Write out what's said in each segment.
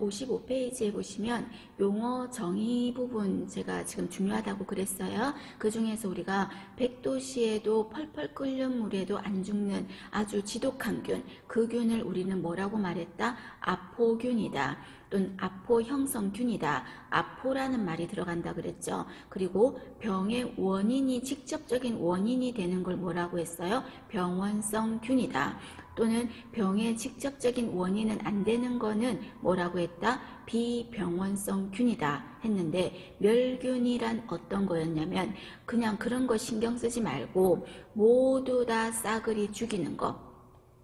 55페이지에 보시면 용어 정의 부분 제가 지금 중요하다고 그랬어요. 그 중에서 우리가 100도씨에도 펄펄 끓는 물에도 안 죽는 아주 지독한 균, 그 균을 우리는 뭐라고 말했다? 아포균이다. 또는 아포 형성균이다. 아포라는 말이 들어간다 그랬죠. 그리고 병의 원인이 직접적인 원인이 되는 걸 뭐라고 했어요? 병원성 균이다. 또는 병의 직접적인 원인은 안 되는 거는 뭐라고 했다? 비병원성 균이다 했는데, 멸균이란 어떤 거였냐면 그냥 그런 거 신경 쓰지 말고 모두 다 싸그리 죽이는 거,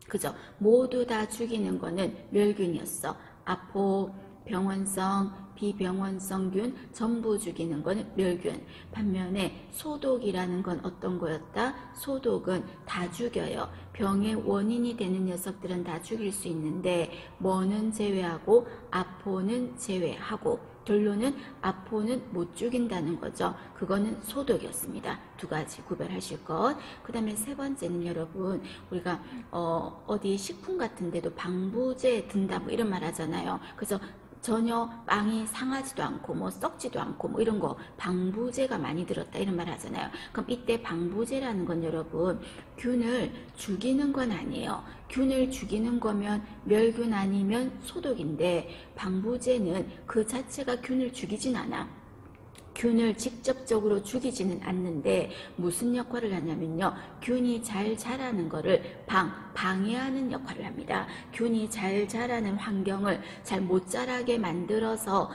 그죠? 모두 다 죽이는 거는 멸균이었어. 아포, 병원성, 비병원성균 전부 죽이는 거는 멸균. 반면에 소독이라는 건 어떤 거였다? 소독은 다 죽여요. 병의 원인이 되는 녀석들은 다 죽일 수 있는데 뭐는 제외하고 아포는 제외하고, 결론은 아포는 못 죽인다는 거죠. 그거는 소독이었습니다. 두 가지 구별하실 것. 그 다음에 세 번째는 여러분, 우리가 어디 식품 같은 데도 방부제 든다 뭐 이런 말 하잖아요. 그래서 전혀 빵이 상하지도 않고 뭐 썩지도 않고 뭐 이런 거 방부제가 많이 들었다 이런 말 하잖아요. 그럼 이때 방부제라는 건 여러분 균을 죽이는 건 아니에요. 균을 죽이는 거면 멸균 아니면 소독인데, 방부제는 그 자체가 균을 죽이진 않아. 균을 직접적으로 죽이지는 않는데 무슨 역할을 하냐면요, 균이 잘 자라는 거를 방해하는 역할을 합니다. 균이 잘 자라는 환경을 잘 못 자라게 만들어서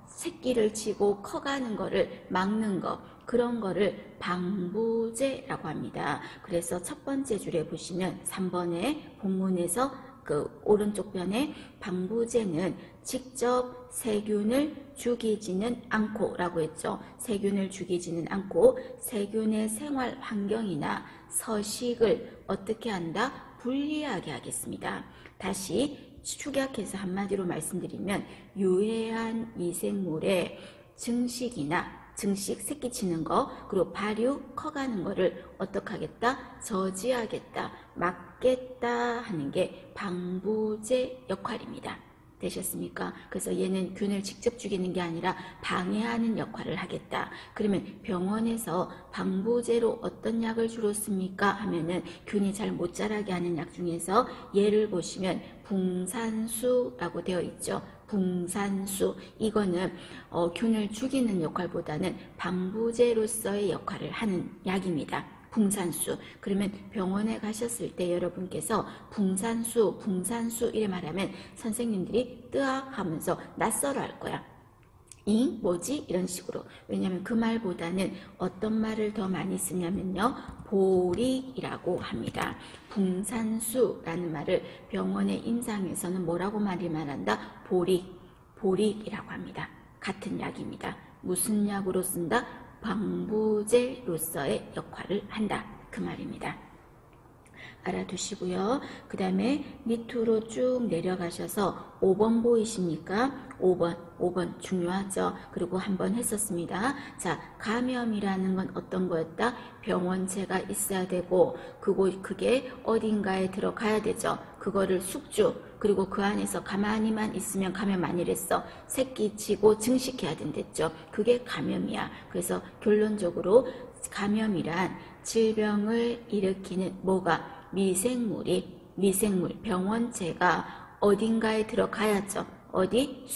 새끼를 치고 커가는 거를 막는 거, 그런 거를 방부제라고 합니다. 그래서 첫 번째 줄에 보시면 3번에 본문에서 그 오른쪽 편에 방부제는 직접 세균을 죽이지는 않고 라고 했죠. 세균을 죽이지는 않고 세균의 생활 환경이나 서식을 어떻게 한다? 불리하게 하겠습니다. 다시 축약해서 한마디로 말씀드리면 유해한 미생물의 증식, 새끼 치는 거, 그리고 발유, 커가는 거를 어떻게 하겠다? 저지하겠다, 막겠다 하는 게 방부제 역할입니다. 되셨습니까? 그래서 얘는 균을 직접 죽이는 게 아니라 방해하는 역할을 하겠다. 그러면 병원에서 방부제로 어떤 약을 주로 씁니까? 하면은 균이 잘 못 자라게 하는 약 중에서 예를 보시면 붕산수라고 되어 있죠. 붕산수, 이거는 균을 죽이는 역할보다는 방부제로서의 역할을 하는 약입니다. 붕산수. 그러면 병원에 가셨을 때 여러분께서 붕산수 이래 말하면 선생님들이 뜨악 하면서 낯설어 할 거야. 잉? 뭐지? 이런 식으로. 왜냐하면 그 말보다는 어떤 말을 더 많이 쓰냐면요, 보릭이라고 합니다. 붕산수라는 말을 병원의 임상에서는 뭐라고 말이 말한다? 보릭이라고 합니다. 같은 약입니다. 무슨 약으로 쓴다? 방부제로서의 역할을 한다, 그 말입니다. 알아두시고요. 그 다음에 밑으로 쭉 내려가셔서 5번 보이십니까? 5번 중요하죠. 그리고 한번 했었습니다. 자, 감염이라는 건 어떤 거였다? 병원체가 있어야 되고 그게 어딘가에 들어가야 되죠. 그거를 숙주, 그리고 그 안에서 가만히만 있으면 감염 아니랬어. 새끼치고 증식해야 된댔죠. 그게 감염이야. 그래서 결론적으로 감염이란 질병을 일으키는 뭐가? 미생물, 병원체가 어딘가에 들어가야죠. 어디?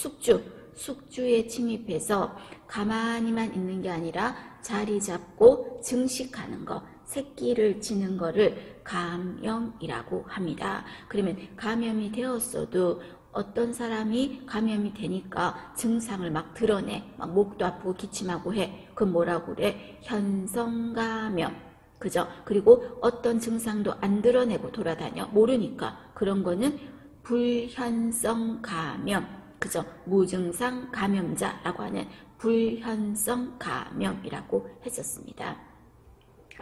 숙주에 침입해서 가만히만 있는 게 아니라 자리 잡고 증식하는 거, 새끼를 치는 거를 감염이라고 합니다. 그러면 감염이 되었어도 어떤 사람이 감염이 되니까 증상을 막 드러내, 막 목도 아프고 기침하고 해. 그건 뭐라고 그래? 현성감염. 그죠? 그리고 어떤 증상도 안 드러내고 돌아다녀. 모르니까. 그런 거는 불현성 감염. 그죠? 무증상 감염자라고 하는 불현성 감염이라고 했었습니다.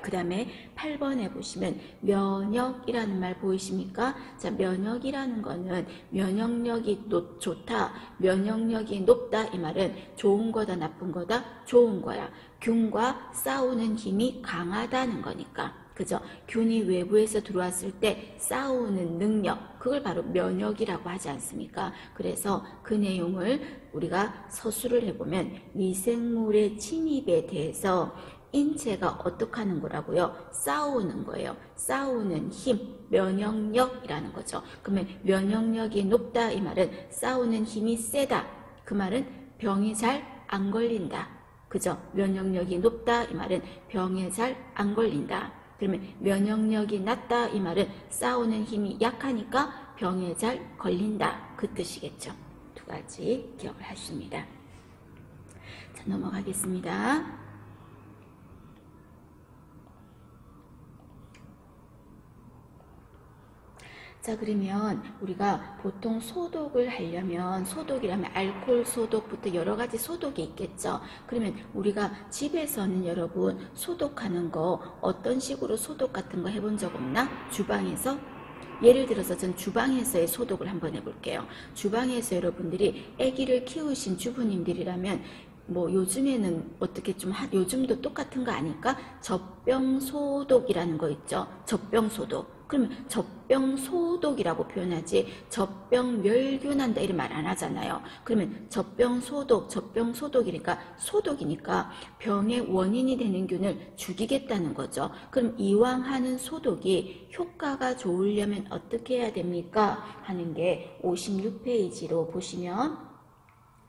그 다음에 8번에 보시면 면역이라는 말 보이십니까? 자, 면역이라는 거는 면역력이 좋다, 면역력이 높다, 이 말은 좋은 거다, 나쁜 거다? 좋은 거야. 균과 싸우는 힘이 강하다는 거니까. 그죠? 균이 외부에서 들어왔을 때 싸우는 능력, 그걸 바로 면역이라고 하지 않습니까? 그래서 그 내용을 우리가 서술을 해보면 미생물의 침입에 대해서 인체가 어떻게 하는 거라고요? 싸우는 거예요. 싸우는 힘, 면역력이라는 거죠. 그러면 면역력이 높다, 이 말은 싸우는 힘이 세다. 그 말은 병이 잘 안 걸린다. 그죠? 면역력이 높다, 이 말은 병에 잘 안 걸린다. 그러면 면역력이 낮다, 이 말은 싸우는 힘이 약하니까 병에 잘 걸린다. 그 뜻이겠죠. 두 가지 기억을 하십니다. 자, 넘어가겠습니다. 자, 그러면 우리가 보통 소독을 하려면, 소독이라면 알코올 소독부터 여러 가지 소독이 있겠죠. 그러면 우리가 집에서는 여러분 소독하는 거 어떤 식으로 소독 같은 거 해본 적 없나? 주방에서? 예를 들어서 전 주방에서의 소독을 한번 해볼게요. 주방에서 여러분들이 아기를 키우신 주부님들이라면 뭐 요즘에는 어떻게 좀 요즘도 똑같은 거 아닐까? 젖병 소독이라는 거 있죠. 젖병 소독. 그러면 젖병 소독이라고 표현하지 젖병 멸균한다 이런 말 안 하잖아요. 그러면 젖병 소독이니까 소독이니까 병의 원인이 되는 균을 죽이겠다는 거죠. 그럼 이왕 하는 소독이 효과가 좋으려면 어떻게 해야 됩니까? 하는 게 56페이지로 보시면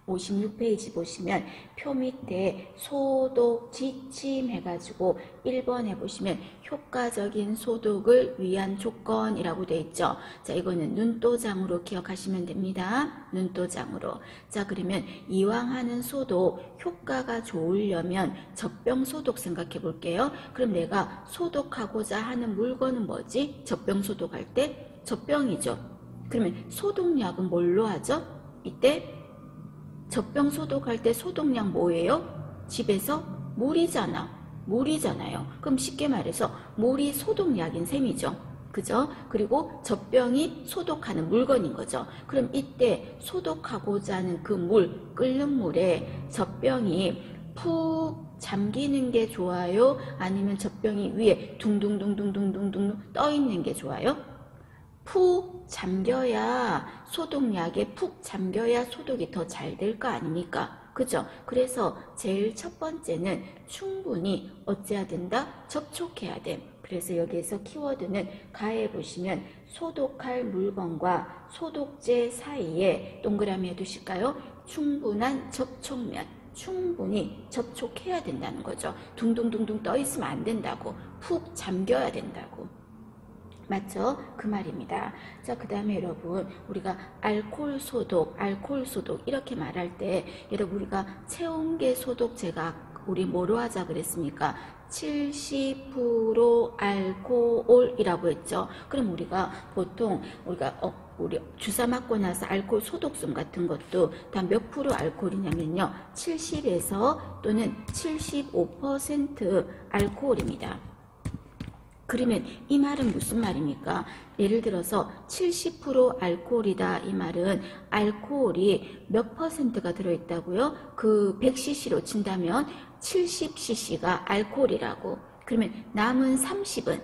56페이지 보시면 표 밑에 소독 지침 해가지고 1번에 보시면 효과적인 소독을 위한 조건이라고 되어 있죠. 자, 이거는 눈도장으로 기억하시면 됩니다. 눈도장으로. 자, 그러면 이왕 하는 소독 효과가 좋으려면 젖병 소독 생각해 볼게요. 그럼 내가 소독하고자 하는 물건은 뭐지? 젖병 소독할 때 젖병이죠. 그러면 소독약은 뭘로 하죠? 이때 젖병 소독할 때 소독약 뭐예요? 집에서 물이잖아요. 그럼 쉽게 말해서 물이 소독약인 셈이죠. 그죠? 그리고 젖병이 소독하는 물건인 거죠. 그럼 이때 소독하고자 하는 그 물, 끓는 물에 젖병이 푹 잠기는 게 좋아요? 아니면 젖병이 위에 둥둥둥둥둥둥둥 떠 있는 게 좋아요? 푹 잠겨야 소독약에 푹 잠겨야 소독이 더 잘 될 거 아닙니까? 그죠? 그래서 제일 첫 번째는 충분히 어찌해야 된다? 접촉해야 돼. 그래서 여기에서 키워드는 가에 보시면 소독할 물건과 소독제 사이에 동그라미 해두실까요? 충분한 접촉면. 충분히 접촉해야 된다는 거죠. 둥둥둥둥 떠 있으면 안 된다고. 푹 잠겨야 된다고. 맞죠? 그 말입니다. 자, 그 다음에 여러분 우리가 알코올 소독 이렇게 말할 때 여러분 우리가 체온계 소독제가 우리 뭐로 하자 그랬습니까? 70% 알코올이라고 했죠. 그럼 우리가 보통 우리 주사 맞고 나서 알코올 소독솜 같은 것도 다 몇 프로 알코올이냐면요. 70에서 또는 75% 알코올입니다. 그러면 이 말은 무슨 말입니까? 예를 들어서 70% 알코올이다. 이 말은 알코올이 몇 퍼센트가 들어있다고요? 그 100cc로 친다면 70cc가 알코올이라고. 그러면 남은 30은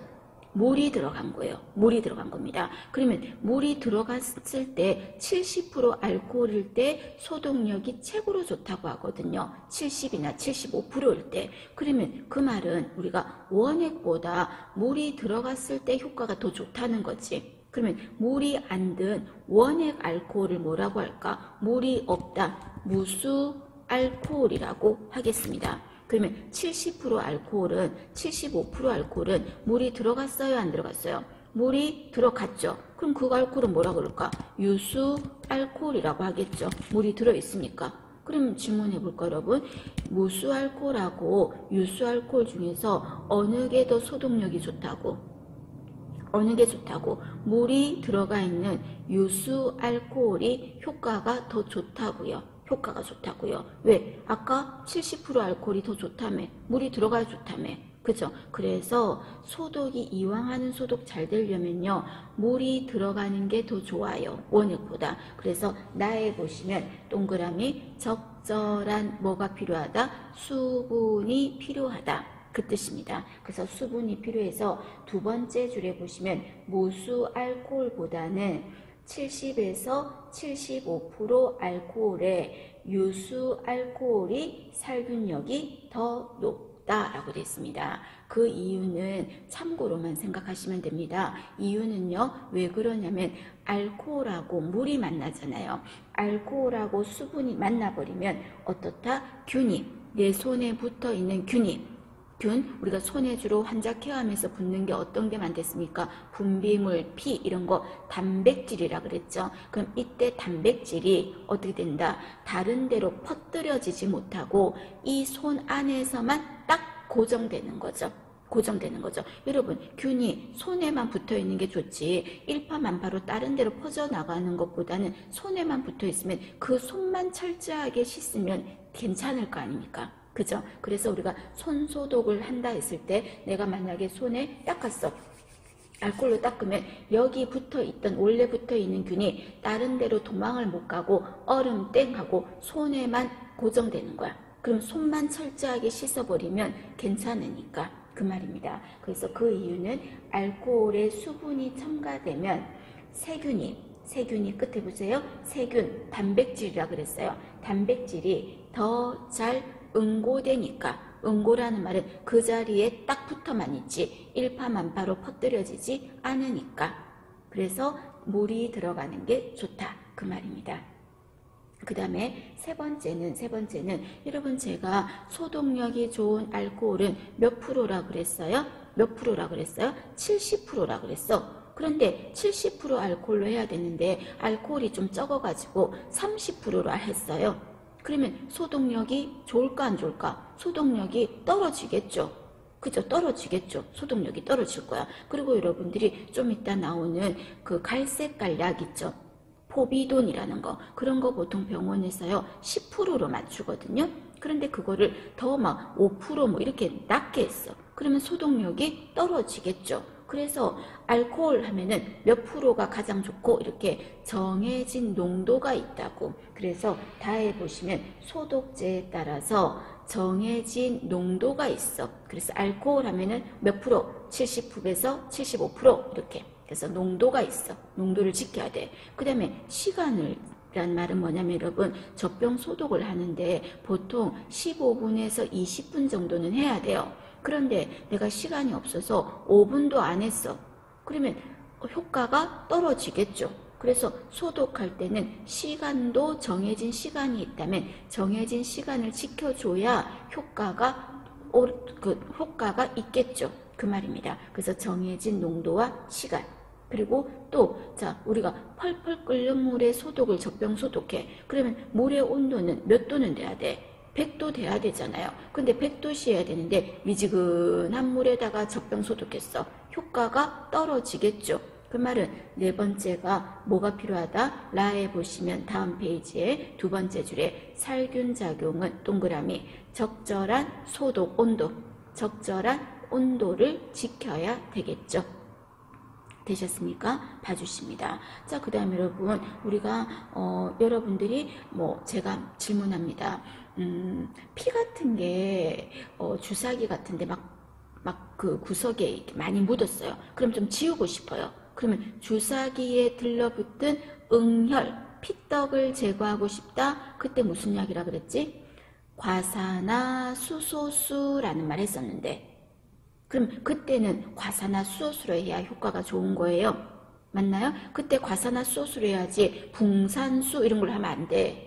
물이 들어간 거예요. 물이 들어간 겁니다. 그러면 물이 들어갔을 때 70% 알코올일 때 소독력이 최고로 좋다고 하거든요. 70이나 75%일 때. 그러면 그 말은 우리가 원액보다 물이 들어갔을 때 효과가 더 좋다는 거지. 그러면 물이 안 든 원액 알코올을 뭐라고 할까? 물이 없다. 무수 알코올이라고 하겠습니다. 그러면 70% 알코올은 75% 알코올은 물이 들어갔어요? 안 들어갔어요? 물이 들어갔죠. 그럼 그 알코올은 뭐라 그럴까? 유수 알코올이라고 하겠죠. 물이 들어있으니까. 그럼 질문해 볼까 여러분? 무수 알코올하고 유수 알코올 중에서 어느 게 더 소독력이 좋다고? 어느 게 좋다고? 물이 들어가 있는 유수 알코올이 효과가 더 좋다고요. 효과가 좋다고요. 왜? 아까 70% 알코올이 더 좋다며. 물이 들어가야 좋다며. 그죠? 그래서 소독이 이왕 하는 소독 잘 되려면요. 물이 들어가는 게 더 좋아요. 원액보다. 그래서 나에 보시면 동그라미 적절한 뭐가 필요하다? 수분이 필요하다. 그 뜻입니다. 그래서 수분이 필요해서 두 번째 줄에 보시면 무수 알코올보다는 70에서 75% 알코올에 유수 알코올이 살균력이 더 높다라고 되어 있습니다. 그 이유는 참고로만 생각하시면 됩니다. 이유는요, 왜 그러냐면 알코올하고 물이 만나잖아요. 알코올하고 수분이 만나버리면 어떻다? 균이, 내 손에 붙어 있는 균이, 우리가 손에 주로 환자케어하면서 붓는 게 어떤 게 많겠습니까? 분비물, 피 이런 거 단백질이라 그랬죠. 그럼 이때 단백질이 어떻게 된다? 다른 데로 퍼뜨려지지 못하고 이 손 안에서만 딱 고정되는 거죠. 여러분, 균이 손에만 붙어 있는 게 좋지 일파만파로 다른 데로 퍼져나가는 것보다는 손에만 붙어 있으면 그 손만 철저하게 씻으면 괜찮을 거 아닙니까? 그죠? 그래서 우리가 손 소독을 한다 했을 때 내가 만약에 손에 닦았어. 알코올로 닦으면 여기 원래 붙어 있는 균이 다른 데로 도망을 못 가고 얼음 땡 하고 손에만 고정되는 거야. 그럼 손만 철저하게 씻어버리면 괜찮으니까 그 말입니다. 그래서 그 이유는 알코올에 수분이 첨가되면 세균이 끝에 보세요. 세균, 단백질이라 그랬어요. 단백질이 더 잘 응고되니까, 응고라는 말은 그 자리에 딱 붙어만 있지 일파만파로 퍼뜨려지지 않으니까, 그래서 물이 들어가는 게 좋다 그 말입니다. 그 다음에 세 번째는 여러분, 제가 소독력이 좋은 알코올은 몇 프로라 그랬어요? 70%라 그랬어. 그런데 70% 알코올로 해야 되는데 알코올이 좀 적어가지고 30%로 했어요. 그러면 소독력이 좋을까 안 좋을까? 소독력이 떨어지겠죠. 그죠? 떨어지겠죠. 소독력이 떨어질 거야. 그리고 여러분들이 좀 이따 나오는 그 갈색깔 약 있죠. 포비돈이라는 거. 그런 거 보통 병원에서요 10%로 맞추거든요. 그런데 그거를 더 막 5% 뭐 이렇게 낮게 했어. 그러면 소독력이 떨어지겠죠. 그래서 알코올 하면은 몇 프로가 가장 좋고 이렇게 정해진 농도가 있다고. 그래서 다에 보시면 소독제에 따라서 정해진 농도가 있어. 그래서 알코올 하면은 몇 프로? 70%에서 75% 이렇게. 그래서 농도가 있어. 농도를 지켜야 돼. 그 다음에 시간이란 말은 뭐냐면 여러분, 젖병 소독을 하는데 보통 15분에서 20분 정도는 해야 돼요. 그런데 내가 시간이 없어서 5분도 안 했어. 그러면 효과가 떨어지겠죠. 그래서 소독할 때는 시간도 정해진 시간이 있다면 정해진 시간을 지켜줘야 효과가 있겠죠. 그 말입니다. 그래서 정해진 농도와 시간. 그리고 또 우리가 펄펄 끓는 물에 소독을 젖병 소독해. 그러면 물의 온도는 몇 도는 돼야 돼? 100도 돼야 되잖아요. 근데 100도씨여야 되는데 미지근한 물에다가 젖병 소독했어. 효과가 떨어지겠죠. 그 말은 네 번째가 뭐가 필요하다? 라에 보시면 다음 페이지에 두 번째 줄에 살균 작용은 동그라미 적절한 소독 온도, 적절한 온도를 지켜야 되겠죠. 되셨습니까? 봐주십니다. 자, 그 다음에 여러분, 우리가 여러분들이 제가 질문합니다. 피 같은 게 주사기 같은데 막 그 구석에 이렇게 많이 묻었어요. 그럼 좀 지우고 싶어요. 그러면 주사기에 들러붙은 응혈, 피떡을 제거하고 싶다. 그때 무슨 약이라 그랬지? 과산화수소수라는 말 했었는데, 그럼 그때는 과산화수소수로 해야 효과가 좋은 거예요. 맞나요? 그때 과산화수소수로 해야지 붕산수 이런 걸 하면 안 돼.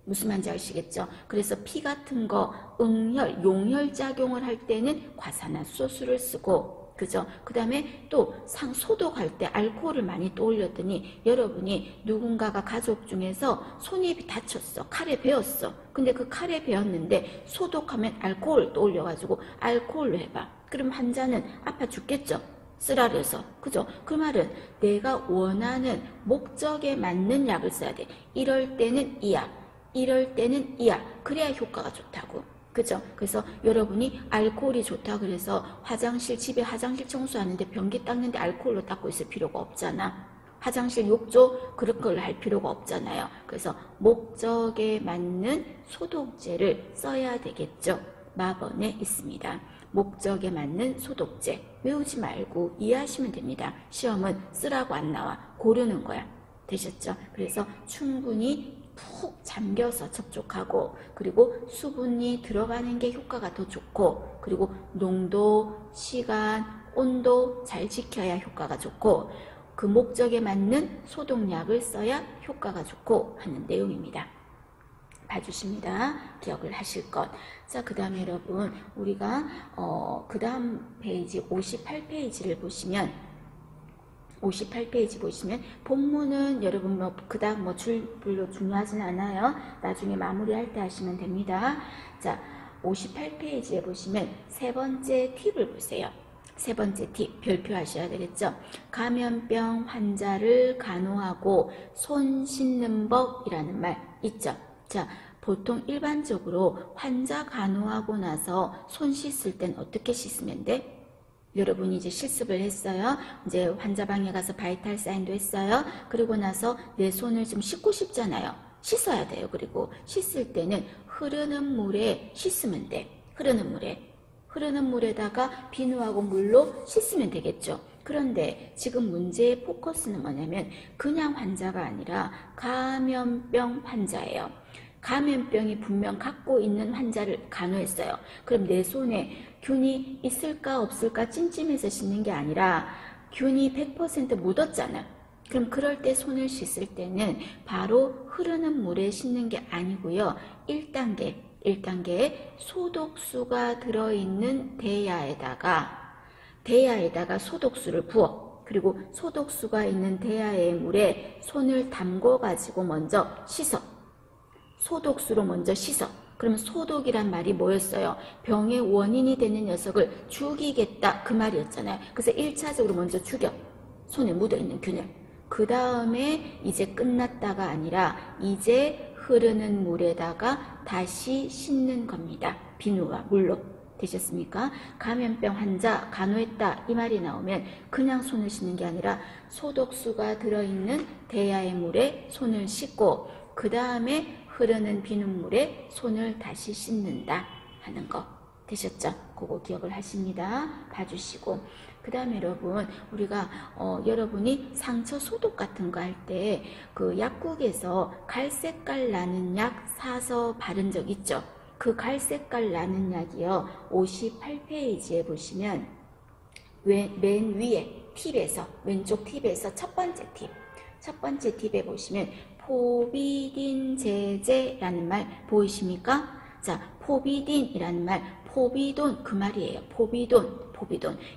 무슨 말인지 아시겠죠? 그래서 피 같은 거 응혈, 용혈 작용을 할 때는 과산화수소수를 쓰고, 그죠? 그 다음에 또 소독할 때 알코올을 많이 떠올렸더니 여러분이 누군가가 가족 중에서 손이 다쳤어. 칼에 베었어. 근데 그 칼에 베었는데 소독하면 알코올 떠올려가지고 알코올로 해봐. 그럼 환자는 아파 죽겠죠? 쓰라려서. 그죠? 그 말은 내가 원하는 목적에 맞는 약을 써야 돼. 이럴 때는 이 약, 이럴 때는 이 약. 그래야 효과가 좋다고. 그죠? 그래서 여러분이 알코올이 좋다 그래서 집에 화장실 청소하는데 변기 닦는데 알코올로 닦고 있을 필요가 없잖아. 화장실 욕조 그런 걸 할 필요가 없잖아요. 그래서 목적에 맞는 소독제를 써야 되겠죠. 마번에 있습니다. 목적에 맞는 소독제. 외우지 말고 이해하시면 됩니다. 시험은 쓰라고 안 나와. 고르는 거야. 되셨죠? 그래서 충분히 푹 잠겨서 접촉하고, 그리고 수분이 들어가는 게 효과가 더 좋고, 그리고 농도, 시간, 온도 잘 지켜야 효과가 좋고, 그 목적에 맞는 소독약을 써야 효과가 좋고 하는 내용입니다. 봐주십니다. 기억을 하실 것. 자, 그 다음에 여러분, 우리가 그 다음 페이지 58페이지를 보시면 58페이지 보시면 본문은 여러분 그 다음 줄별로 중요하진 않아요. 나중에 마무리할 때 하시면 됩니다. 자, 58페이지에 보시면 세 번째 팁을 보세요. 세 번째 팁 별표 하셔야 되겠죠. 감염병 환자를 간호하고 손 씻는 법이라는 말 있죠. 자, 보통 일반적으로 환자 간호하고 나서 손 씻을 땐 어떻게 씻으면 돼? 여러분이 이제 실습을 했어요. 이제 환자방에 가서 바이탈 사인도 했어요. 그리고 나서 내 손을 좀 씻고 싶잖아요. 씻어야 돼요. 그리고 씻을 때는 흐르는 물에 씻으면 돼. 흐르는 물에다가 비누하고 물로 씻으면 되겠죠. 그런데 지금 문제의 포커스는 뭐냐면 그냥 환자가 아니라 감염병 환자예요. 감염병이 분명 갖고 있는 환자를 간호했어요. 그럼 내 손에 균이 있을까 없을까 찜찜해서 씻는 게 아니라 균이 100% 묻었잖아. 그럼 그럴 때 손을 씻을 때는 바로 흐르는 물에 씻는 게 아니고요. 1단계 소독수가 들어있는 대야에다가 소독수를 부어. 그리고 소독수가 있는 대야의 물에 손을 담궈 가지고 먼저 씻어. 소독수로 먼저 씻어. 그러면 소독이란 말이 뭐였어요? 병의 원인이 되는 녀석을 죽이겠다 그 말이었잖아요. 그래서 1차적으로 먼저 죽여. 손에 묻어있는 균을. 그 다음에 이제 끝났다가 아니라 이제 흐르는 물에다가 다시 씻는 겁니다. 비누와 물로. 되셨습니까? 감염병 환자 간호했다 이 말이 나오면 그냥 손을 씻는 게 아니라 소독수가 들어있는 대야의 물에 손을 씻고 그 다음에 흐르는 비눗물에 손을 다시 씻는다 하는 거 되셨죠? 그거 기억을 하십니다. 봐주시고 그 다음에 여러분 우리가 여러분이 상처 소독 같은 거 할 때 그 약국에서 갈색깔 나는 약 사서 바른 적 있죠? 그 갈색깔 나는 약이요 58페이지에 보시면 맨 위에 팁에서 왼쪽 팁에서 첫 번째 팁에 보시면 포비딘 제제라는 말 보이십니까? 자, 포비딘이라는 말, 포비돈 그 말이에요. 포비돈.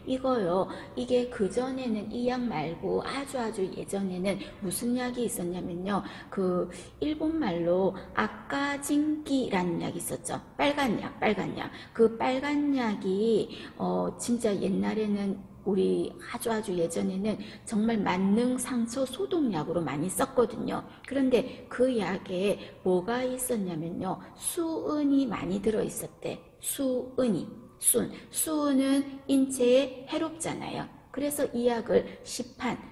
이거요. 이게 그전에는 이 약 말고 아주 예전에는 무슨 약이 있었냐면요. 그 일본말로 아까징기라는 약이 있었죠. 빨간 약. 그 빨간 약이 진짜 옛날에는 우리 아주 예전에는 정말 만능 상처 소독약으로 많이 썼거든요. 그런데 그 약에 뭐가 있었냐면요. 수은이 많이 들어있었대. 수은은 인체에 해롭잖아요. 그래서 이 약을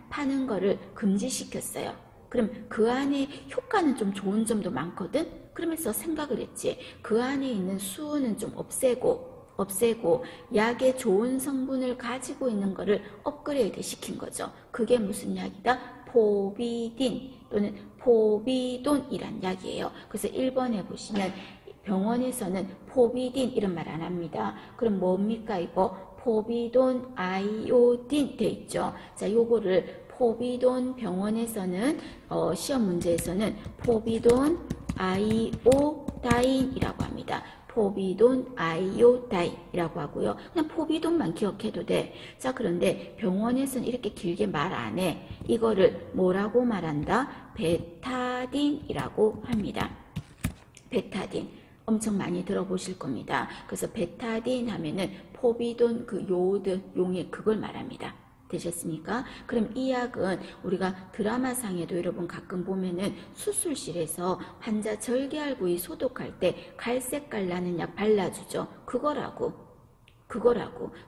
파는 거를 금지시켰어요. 그럼 그 안에 효과는 좀 좋은 점도 많거든? 그러면서 생각을 했지. 그 안에 있는 수은은 좀 없애고 약의 좋은 성분을 가지고 있는 거를 업그레이드 시킨 거죠. 그게 무슨 약이다? 포비딘 또는 포비돈이란 약이에요. 그래서 1번에 보시면 병원에서는 포비딘 이런 말 안 합니다. 그럼 뭡니까 이거? 포비돈 아이오딘 돼 있죠. 자, 요거를 포비돈 병원에서는 시험 문제에서는 포비돈 아이오다인이라고 합니다. 포비돈 아이오다인이라고 하고요. 그냥 포비돈만 기억해도 돼. 자, 그런데 병원에서는 이렇게 길게 말 안 해. 이거를 뭐라고 말한다? 베타딘이라고 합니다. 베타딘. 엄청 많이 들어보실 겁니다. 그래서 베타딘 하면은 포비돈 그 요오드 용액 그걸 말합니다. 되셨습니까? 그럼 이 약은 우리가 드라마상에도 여러분 가끔 보면은 수술실에서 환자 절개할 부위 소독할 때 갈색깔 나는 약 발라주죠. 그거라고.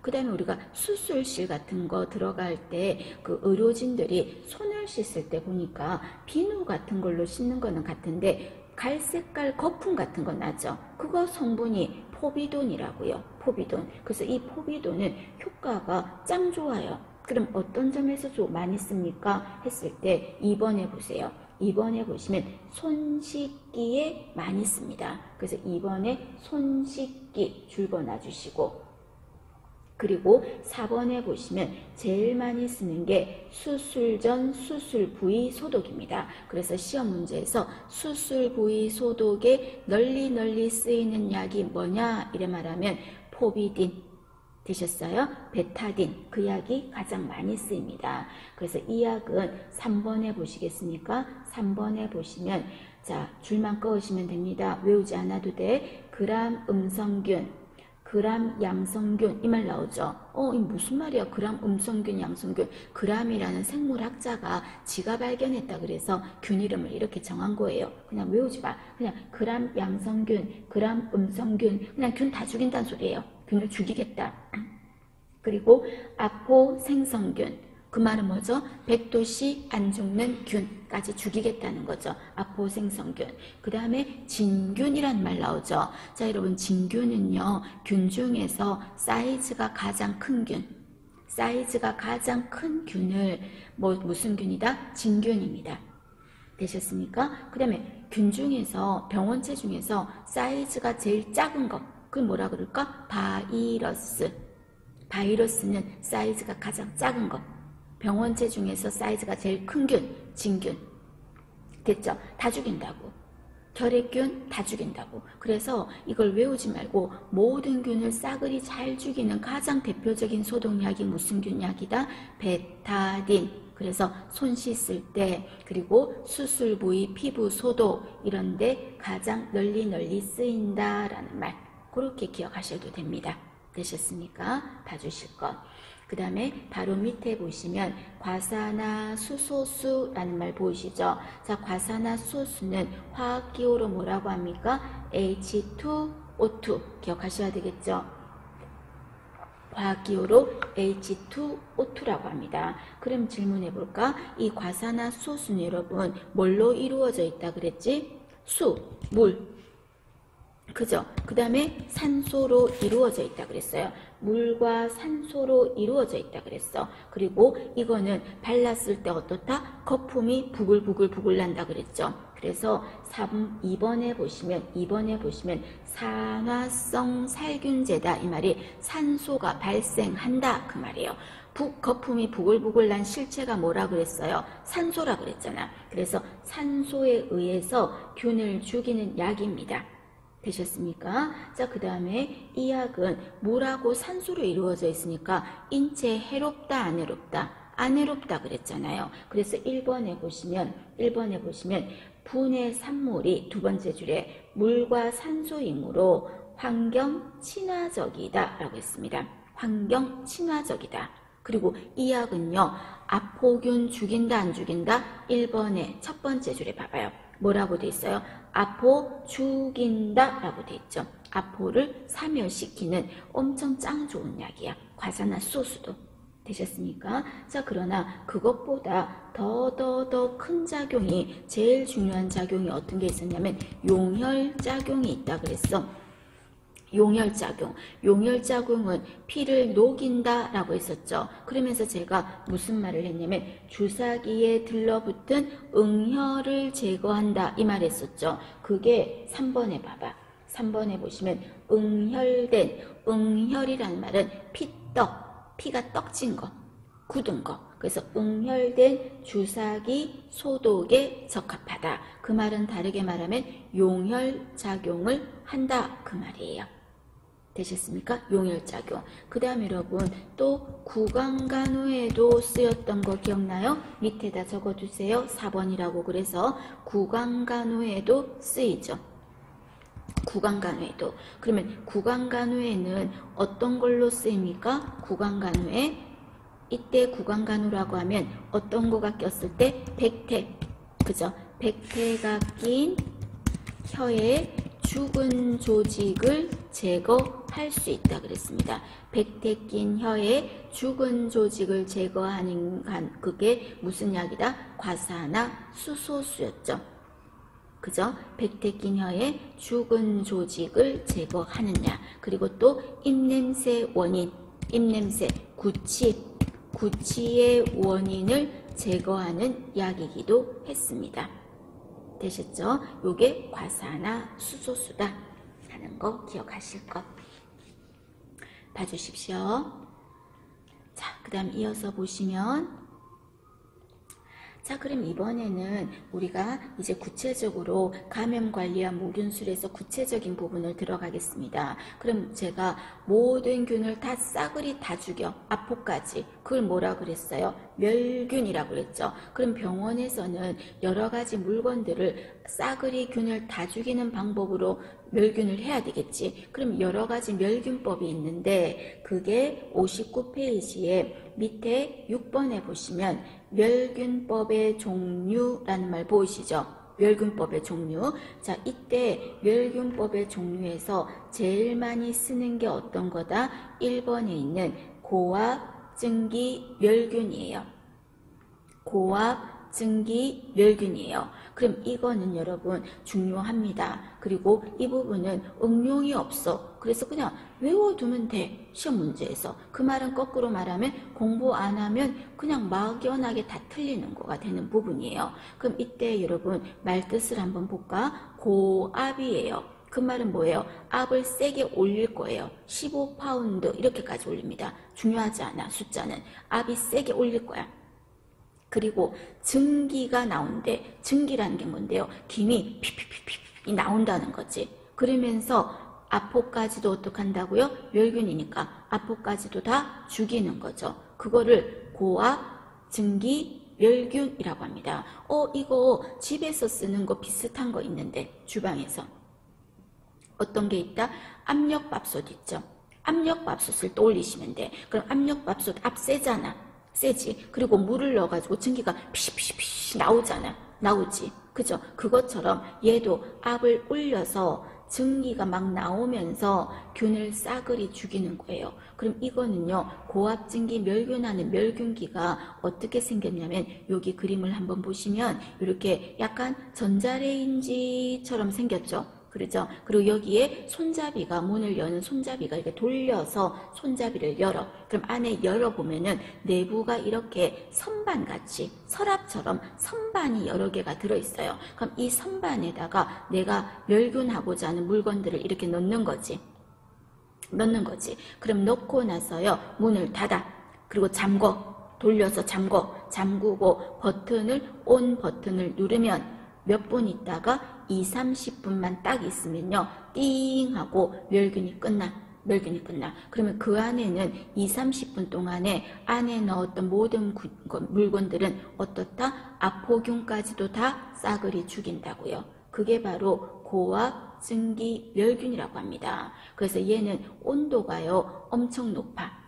그 다음에 우리가 수술실 같은 거 들어갈 때 그 의료진들이 손을 씻을 때 보니까 비누 같은 걸로 씻는 거는 같은데 갈색깔 거품 같은 거 나죠. 그거 성분이 포비돈이라고요. 포비돈. 그래서 이 포비돈은 효과가 짱 좋아요. 그럼 어떤 점에서 좀 많이 씁니까? 했을 때 2번에 보세요. 2번에 보시면 손 씻기에 많이 씁니다. 그래서 2번에 손 씻기 줄거 놔주시고, 그리고 4번에 보시면 제일 많이 쓰는 게 수술 전 수술 부위 소독입니다. 그래서 시험 문제에서 수술 부위 소독에 널리 쓰이는 약이 뭐냐 이래 말하면 포비딘 되셨어요? 베타딘, 그 약이 가장 많이 쓰입니다. 그래서 이 약은 3번에 보시겠습니까? 3번에 보시면 자 줄만 그으시면 됩니다. 외우지 않아도 돼. 그람 음성균, 그람 양성균 이 말 나오죠. 이 무슨 말이야? 그람 음성균 양성균. 그람이라는 생물학자가 지가 발견했다 그래서 균 이름을 이렇게 정한 거예요. 그냥 외우지 마. 그냥 그람 양성균, 그람 음성균, 그냥 균 다 죽인다는 소리예요. 균을 죽이겠다. 그리고 아포 생성균, 그 말은 뭐죠? 100도씨 안 죽는 균까지 죽이겠다는 거죠. 아포 생성균. 그 다음에 진균이란 말 나오죠. 자, 여러분 진균은요, 균 중에서 사이즈가 가장 큰 균, 사이즈가 가장 큰 균을 무슨 균이다? 진균입니다. 되셨습니까? 그 다음에 균 중에서, 병원체 중에서 사이즈가 제일 작은 거, 그걸 뭐라 그럴까? 바이러스. 바이러스는 사이즈가 가장 작은 거. 병원체 중에서 사이즈가 제일 큰 균, 진균. 됐죠? 다 죽인다고. 결핵균 다 죽인다고. 그래서 이걸 외우지 말고 모든 균을 싸그리 잘 죽이는 가장 대표적인 소독약이 무슨 균약이다? 베타딘. 그래서 손 씻을 때, 그리고 수술 부위 피부 소독 이런 데 가장 널리 쓰인다라는 말, 그렇게 기억하셔도 됩니다. 되셨습니까? 봐주실 것. 그 다음에 바로 밑에 보시면 과산화수소수라는 말 보이시죠? 자, 과산화수소수는 화학기호로 뭐라고 합니까? H2O2 기억하셔야 되겠죠? 화학기호로 H2O2라고 합니다. 그럼 질문해 볼까? 이 과산화수소수는 여러분 뭘로 이루어져 있다 그랬지? 수, 물. 그죠? 그 다음에 산소로 이루어져 있다 그랬어요. 물과 산소로 이루어져 있다 그랬어. 그리고 이거는 발랐을 때 어떻다? 거품이 부글부글 난다 그랬죠. 그래서 2번에 보시면 산화성 살균제다 이 말이 산소가 발생한다 그 말이에요. 거품이 부글부글 난 실체가 뭐라 그랬어요? 산소라 그랬잖아. 그래서 산소에 의해서 균을 죽이는 약입니다. 되셨습니까? 자, 그 다음에 이 약은 물하고 산소로 이루어져 있으니까 인체에 해롭다 안 해롭다? 안 해롭다 그랬잖아요. 그래서 1번에 보시면 분해 산물이 두 번째 줄에 물과 산소이므로 환경 친화적이다 라고 했습니다. 환경 친화적이다. 그리고 이 약은요, 아포균 죽인다 안 죽인다? 1번에 첫 번째 줄에 봐봐요. 뭐라고 돼 있어요? 아포 죽인다 라고 돼 있죠. 아포를 사멸시키는 엄청 짱 좋은 약이야. 과산화수소수도. 되셨습니까? 자, 그러나 그것보다 더 큰 작용이, 제일 중요한 작용이 어떤 게 있었냐면 용혈작용이 있다 그랬어. 용혈작용은 피를 녹인다 라고 했었죠. 그러면서 제가 무슨 말을 했냐면 주사기에 들러붙은 응혈을 제거한다 이 말 했었죠. 그게 3번에 봐봐. 3번에 보시면 응혈이라는 말은 피가 떡진 거, 굳은 거. 그래서 응혈된 주사기 소독에 적합하다. 그 말은 다르게 말하면 용혈작용을 한다 그 말이에요. 되셨습니까? 용혈작용. 그 다음 여러분 또 구강간호에도 쓰였던 거 기억나요? 밑에다 적어두세요. 4번이라고. 그래서 구강간호에도 쓰이죠. 구강간호에도. 그러면 구강간호에는 어떤 걸로 쓰입니까? 구강간호에 이때 구강간호라고 하면 어떤 거가 꼈을 때 백태, 그죠? 백태가 낀 혀에 죽은 조직을 제거할 수 있다 그랬습니다. 백태 낀 혀에 죽은 조직을 제거하는 그게 무슨 약이다? 과사나 수소수였죠. 그죠? 백태 낀 혀에 죽은 조직을 제거하는 약. 그리고 또 입냄새 원인, 입냄새, 구취의 원인을 제거하는 약이기도 했습니다. 되셨죠? 요게 과사나 수소수다 하는 거 기억하실 것 봐주십시오. 자, 그 다음 이어서 보시면, 자, 그럼 이번에는 우리가 이제 구체적으로 감염관리와 모균술에서 구체적인 부분을 들어가겠습니다. 그럼 제가 모든 균을 다 싸그리 다 죽여, 아포까지, 그걸 뭐라 그랬어요? 멸균이라고 그랬죠. 그럼 병원에서는 여러 가지 물건들을 싸그리 균을 다 죽이는 방법으로 멸균을 해야 되겠지. 그럼 여러 가지 멸균법이 있는데, 그게 59페이지에 밑에 6번에 보시면 멸균법의 종류라는 말 보이시죠? 멸균법의 종류. 자, 이때 멸균법의 종류에서 제일 많이 쓰는 게 어떤 거다? 1번에 있는 고압 증기 멸균이에요. 고압 증기 멸균이에요. 그럼 이거는 여러분 중요합니다. 그리고 이 부분은 응용이 없어. 그래서 그냥 외워두면 돼. 시험 문제에서. 그 말은 거꾸로 말하면 공부 안 하면 그냥 막연하게 다 틀리는 거가 되는 부분이에요. 그럼 이때 여러분 말뜻을 한번 볼까? 고압이에요. 그 말은 뭐예요? 압을 세게 올릴 거예요. 15파운드 이렇게까지 올립니다. 중요하지 않아. 숫자는. 압이 세게 올릴 거야. 그리고 증기가 나온대. 증기라는 게 뭔데요? 김이 피피피피 나온다는 거지. 그러면서 아포까지도 어떡한다고요? 멸균이니까 아포까지도 다 죽이는 거죠. 그거를 고압 증기 멸균이라고 합니다. 이거 집에서 쓰는 거 비슷한 거 있는데, 주방에서 어떤 게 있다? 압력밥솥 있죠. 압력밥솥을 떠올리시면 돼. 그럼 압력밥솥 압 세잖아. 세지. 그리고 물을 넣어가지고 증기가 피시피시피시 나오잖아. 나오지. 그죠? 그것처럼 얘도 압을 올려서 증기가 막 나오면서 균을 싸그리 죽이는 거예요. 그럼 이거는요, 고압증기 멸균하는 멸균기가 어떻게 생겼냐면, 여기 그림을 한번 보시면 이렇게 약간 전자레인지처럼 생겼죠. 그렇죠? 그리고 여기에 손잡이가, 문을 여는 손잡이가 이렇게 돌려서 손잡이를 열어. 그럼 안에 열어보면은 내부가 이렇게 선반같이, 서랍처럼 선반이 여러 개가 들어있어요. 그럼 이 선반에다가 내가 멸균하고자 하는 물건들을 이렇게 넣는 거지. 그럼 넣고 나서요, 문을 닫아. 그리고 잠궈. 돌려서 잠그고 온 버튼을 누르면 몇 분 있다가 2~30분만 딱 있으면요, 띵 하고 멸균이 끝나. 그러면 그 안에는 2~30분 동안에 안에 넣었던 모든 물건들은 어떻다? 아포균까지도 다 싸그리 죽인다고요. 그게 바로 고압 증기 멸균이라고 합니다. 그래서 얘는 온도가요 엄청 높아.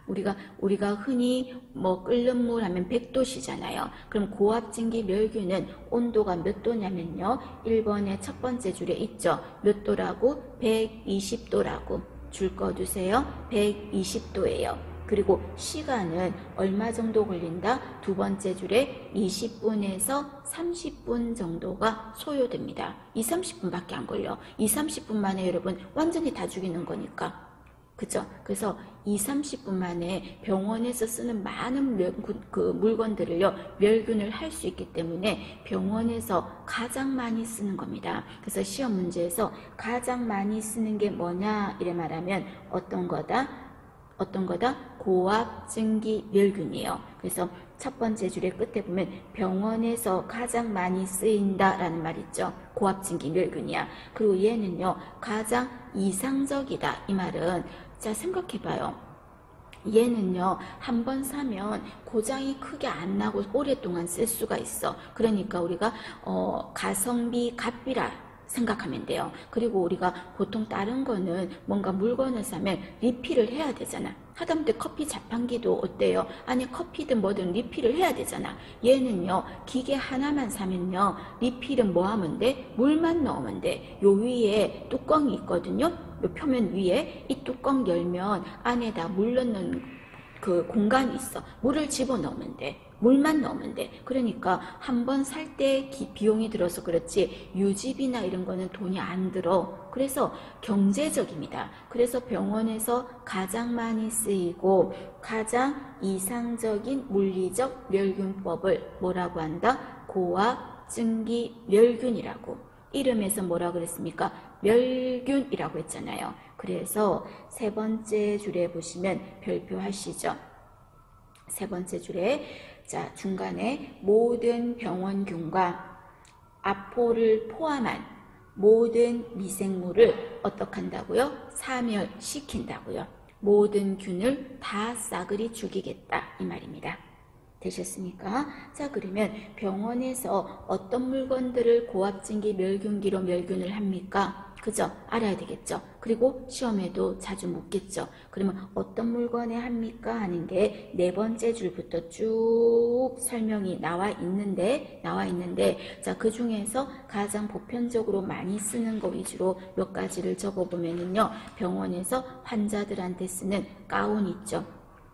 우리가 흔히 뭐 끓는 물 하면 100도씨잖아요. 그럼 고압증기 멸균은 온도가 몇 도냐면요, 1번의 첫 번째 줄에 있죠. 몇 도라고? 120도라고. 줄 꺼두세요. 120도예요. 그리고 시간은 얼마 정도 걸린다? 두 번째 줄에 20분에서 30분 정도가 소요됩니다. 2~30분밖에 안 걸려. 2~30분 만에 여러분 완전히 다 죽이는 거니까. 그죠? 그래서 2~30분 만에 병원에서 쓰는 많은 물건들을요, 멸균을 할 수 있기 때문에 병원에서 가장 많이 쓰는 겁니다. 그래서 시험 문제에서 가장 많이 쓰는 게 뭐냐 이래 말하면 어떤 거다? 고압 증기 멸균이에요. 그래서 첫 번째 줄의 끝에 보면 병원에서 가장 많이 쓰인다라는 말 있죠. 고압 증기 멸균이야. 그리고 얘는요, 가장 이상적이다. 이 말은, 자, 생각해봐요. 얘는요, 한 번 사면 고장이 크게 안 나고 오랫동안 쓸 수가 있어. 그러니까 우리가 가성비 값비라 생각하면 돼요. 그리고 우리가 보통 다른 거는 뭔가 물건을 사면 리필을 해야 되잖아. 하다못해 커피 자판기도 어때요? 안에 커피든 뭐든 리필을 해야 되잖아. 얘는요, 기계 하나만 사면요, 리필은 뭐 하면 돼? 물만 넣으면 돼. 요 위에 뚜껑이 있거든요. 요 표면 위에 이 뚜껑 열면 안에다 물 넣는 그 공간이 있어. 물을 집어넣으면 돼. 물만 넣으면 돼. 그러니까 한 번 살 때 비용이 들어서 그렇지 유지비나 이런 거는 돈이 안 들어. 그래서 경제적입니다. 그래서 병원에서 가장 많이 쓰이고 가장 이상적인 물리적 멸균법을 뭐라고 한다? 고압증기 멸균이라고. 이름에서 뭐라 그랬습니까? 멸균이라고 했잖아요. 그래서 세 번째 줄에 보시면 별표 하시죠. 세 번째 줄에 자 중간에 모든 병원균과 아포를 포함한 모든 미생물을 어떻게 한다고요? 사멸시킨다고요. 모든 균을 다 싸그리 죽이겠다 이 말입니다. 되셨습니까? 자 그러면 병원에서 어떤 물건들을 고압증기 멸균기로 멸균을 합니까? 그죠? 알아야 되겠죠? 그리고 시험에도 자주 묻겠죠? 그러면 어떤 물건에 합니까? 하는 게 네 번째 줄부터 쭉 설명이 나와 있는데 자, 그 중에서 가장 보편적으로 많이 쓰는 거 위주로 몇 가지를 적어보면은요, 병원에서 환자들한테 쓰는 가운 있죠?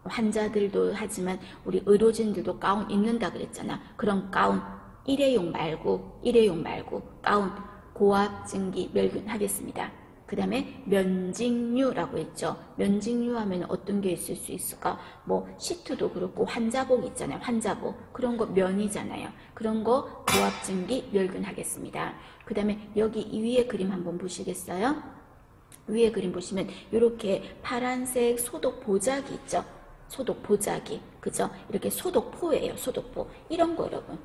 환자들도 하지만 우리 의료진들도 가운 입는다 그랬잖아. 그런 가운 일회용 말고 가운 고압증기 멸균 하겠습니다. 그 다음에 면직류라고 했죠. 면직류 하면 어떤 게 있을 수 있을까? 뭐 시트도 그렇고 환자복 있잖아요. 환자복. 그런 거 면이잖아요. 그런 거 고압증기 멸균 하겠습니다. 그 다음에 여기 이 위에 그림 한번 보시겠어요? 위에 그림 보시면 이렇게 파란색 소독 보자기 있죠. 소독 보자기. 그죠? 이렇게 소독포예요. 소독포. 이런 거 여러분.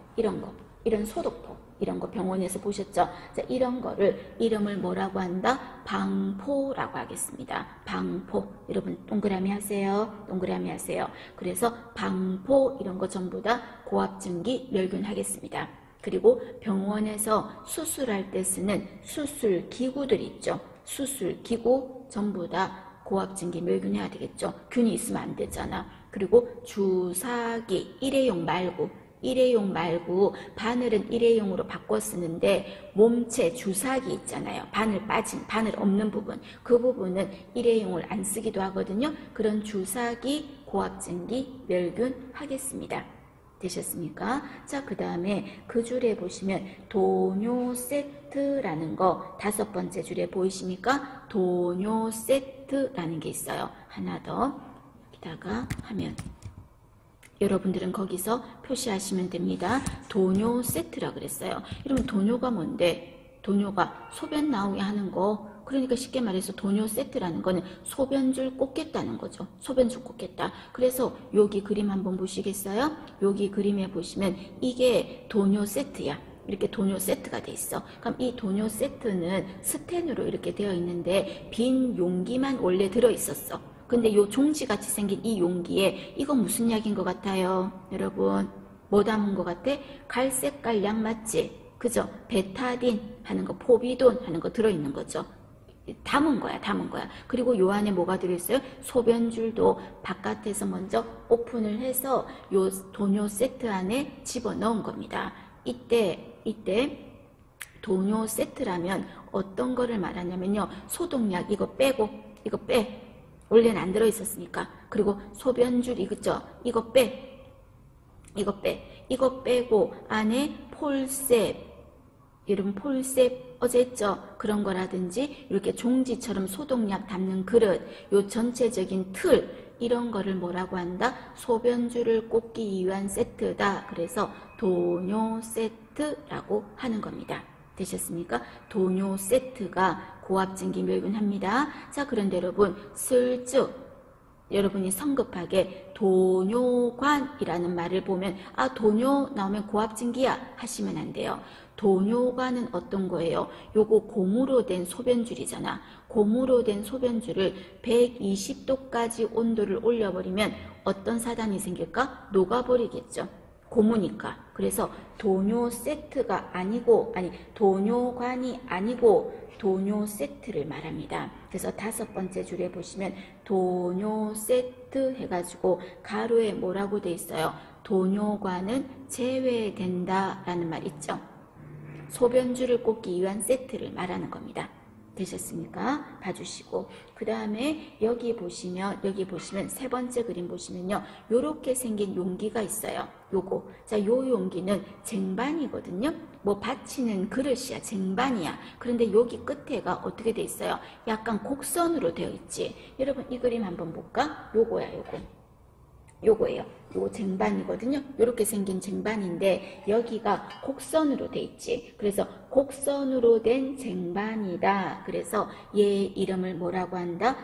이런 소독포. 이런 거 병원에서 보셨죠? 자, 이런 거를 이름을 뭐라고 한다? 방포라고 하겠습니다. 방포. 여러분 동그라미 하세요. 동그라미 하세요. 그래서 방포 이런 거 전부 다 고압증기 멸균 하겠습니다. 그리고 병원에서 수술할 때 쓰는 수술 기구들 있죠. 수술 기구 전부 다 고압증기 멸균해야 되겠죠. 균이 있으면 안 되잖아. 그리고 주사기 일회용 말고 바늘은 일회용으로 바꿔 쓰는데 몸체 주사기 있잖아요. 바늘 빠진 바늘 없는 부분 그 부분은 일회용을 안 쓰기도 하거든요. 그런 주사기 고압증기 멸균 하겠습니다. 되셨습니까? 자, 그 다음에 그 줄에 보시면 도뇨 세트라는 거 다섯 번째 줄에 보이십니까? 도뇨 세트라는 게 있어요. 하나 더 여기다가 하면 여러분들은 거기서 표시하시면 됩니다. 도뇨 세트라 그랬어요. 여러분 도뇨가 뭔데? 도뇨가 소변 나오게 하는 거. 그러니까 쉽게 말해서 도뇨 세트라는 거는 소변줄 꽂겠다는 거죠. 소변줄 꽂겠다. 그래서 여기 그림 한번 보시겠어요? 여기 그림에 보시면 이게 도뇨 세트야. 이렇게 도뇨 세트가 돼 있어. 그럼 이 도뇨 세트는 스텐으로 이렇게 되어 있는데 빈 용기만 원래 들어 있었어. 근데 요 종지같이 생긴 이 용기에 이거 무슨 약인 것 같아요? 여러분 뭐 담은 것 같아? 갈색깔 약 맞지? 그죠? 베타딘 하는 거, 포비돈 하는 거 들어있는 거죠. 담은 거야. 그리고 요 안에 뭐가 들어있어요? 소변줄도 바깥에서 먼저 오픈을 해서 요 도뇨 세트 안에 집어넣은 겁니다. 이때 도뇨 세트라면 어떤 거를 말하냐면요. 소독약 이거 빼고 이거 빼. 원래는 안 들어있었으니까. 그리고 소변줄 이거죠. 이거 빼고 안에 폴셉, 여러분 폴셉 어제 했죠? 그런 거라든지 이렇게 종지처럼 소독약 담는 그릇, 요 전체적인 틀 이런 거를 뭐라고 한다? 소변줄을 꽂기 위한 세트다. 그래서 도뇨 세트라고 하는 겁니다. 되셨습니까? 도뇨 세트가 고압증기 멸균합니다. 자, 그런데 여러분 슬쩍 여러분이 성급하게 도뇨관이라는 말을 보면 아 도뇨 나오면 고압증기야 하시면 안 돼요. 도뇨관은 어떤 거예요? 요거 고무로 된 소변줄이잖아. 고무로 된 소변줄을 120도까지 온도를 올려버리면 어떤 사단이 생길까? 녹아버리겠죠. 고무니까. 그래서 도뇨 세트가 아니고, 도뇨관이 아니고 도뇨 세트를 말합니다. 그래서 5번째 줄에 보시면 도뇨 세트 해가지고 가로에 뭐라고 돼 있어요? 도뇨관은 제외된다 라는 말 있죠. 소변줄을 꽂기 위한 세트를 말하는 겁니다. 되셨습니까? 봐주시고, 그 다음에 여기 보시면 3번째 그림 보시면요, 요렇게 생긴 용기가 있어요. 요거. 자, 요 용기는 쟁반이거든요. 뭐 받치는 그릇이야, 쟁반이야. 그런데 여기 끝에가 어떻게 돼 있어요? 약간 곡선으로 되어 있지. 여러분 이 그림 한번 볼까? 요거야, 요거예요. 요거 쟁반이거든요. 요렇게 생긴 쟁반인데 여기가 곡선으로 돼 있지. 그래서 곡선으로 된 쟁반이다. 그래서 얘 이름을 뭐라고 한다?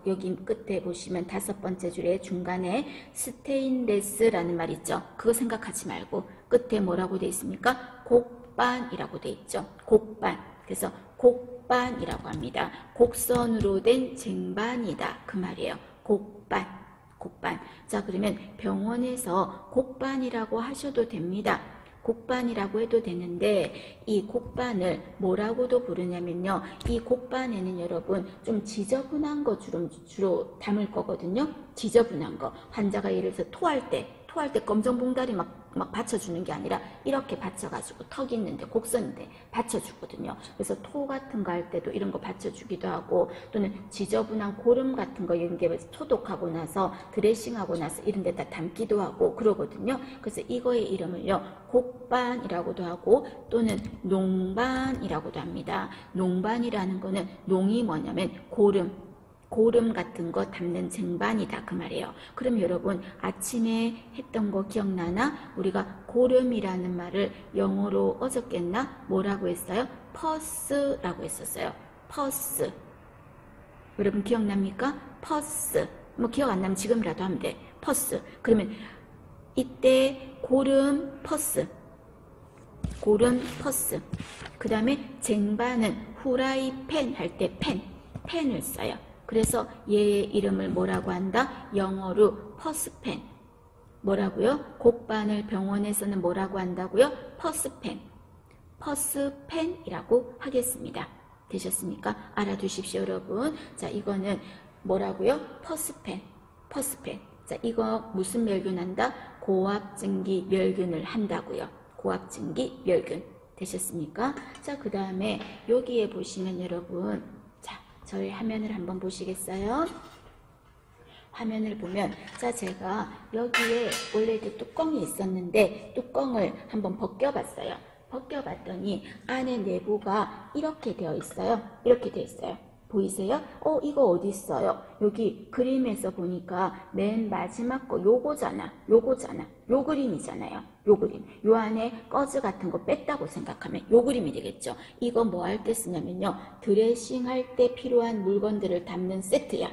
여기 끝에 보시면 5번째 줄에 중간에 스테인레스라는 말 있죠. 그거 생각하지 말고 끝에 뭐라고 돼 있습니까? 곡반이라고 돼 있죠. 곡반. 그래서 곡반이라고 합니다. 곡선으로 된 쟁반이다. 그 말이에요. 곡반. 자, 그러면 병원에서 곡반이라고 하셔도 됩니다. 곡반이라고 해도 되는데 이 곡반을 뭐라고도 부르냐면요. 이 곡반에는 여러분 좀 지저분한 거 주로 담을 거거든요. 지저분한 거. 환자가 예를 들어서 토할 때 검정 봉다리 막 받쳐주는 게 아니라 이렇게 받쳐가지고 턱 있는데 곡선인데 받쳐주거든요. 그래서 토 같은 거 할 때도 이런 거 받쳐주기도 하고 또는 지저분한 고름 같은 거 이런 게 소독하고 나서 드레싱하고 나서 이런 데다 담기도 하고 그러거든요. 그래서 이거의 이름을요. 곡반이라고도 하고 또는 농반이라고도 합니다. 농반이라는 거는 농이 뭐냐면 고름 같은 거 담는 쟁반이다 그 말이에요. 그럼 여러분 아침에 했던 거 기억나나? 우리가 고름이라는 말을 영어로 어저께나 뭐라고 했어요? 퍼스라고 했었어요. 퍼스. 여러분 기억납니까? 퍼스. 뭐 기억 안 나면 지금이라도 하면 돼. 퍼스. 그러면 이때 고름 퍼스. 그 다음에 쟁반은 후라이팬 할 때 펜을 써요. 그래서 얘의 이름을 뭐라고 한다? 영어로 퍼스펜. 뭐라고요? 곡반을 병원에서는 뭐라고 한다고요? 퍼스펜이라고 하겠습니다. 되셨습니까? 알아두십시오, 여러분. 자, 이거는 뭐라고요? 퍼스펜. 자, 이거 무슨 멸균 한다? 고압증기 멸균을 한다고요. 고압증기 멸균. 되셨습니까? 자, 그 다음에 여기에 보시면 여러분, 저희 화면을 한번 보시겠어요? 화면을 보면, 자, 제가 여기에 원래도 뚜껑이 있었는데 뚜껑을 한번 벗겨봤어요. 벗겨봤더니 안에 내부가 이렇게 되어 있어요. 보이세요? 이거 어디 있어요? 여기 그림에서 보니까 맨 마지막 거 요거잖아. 요 그림이잖아요. 요 그림. 요 안에 꺼즈 같은 거 뺐다고 생각하면 요 그림이 되겠죠. 이거 뭐 할 때 쓰냐면요. 드레싱 할 때 필요한 물건들을 담는 세트야.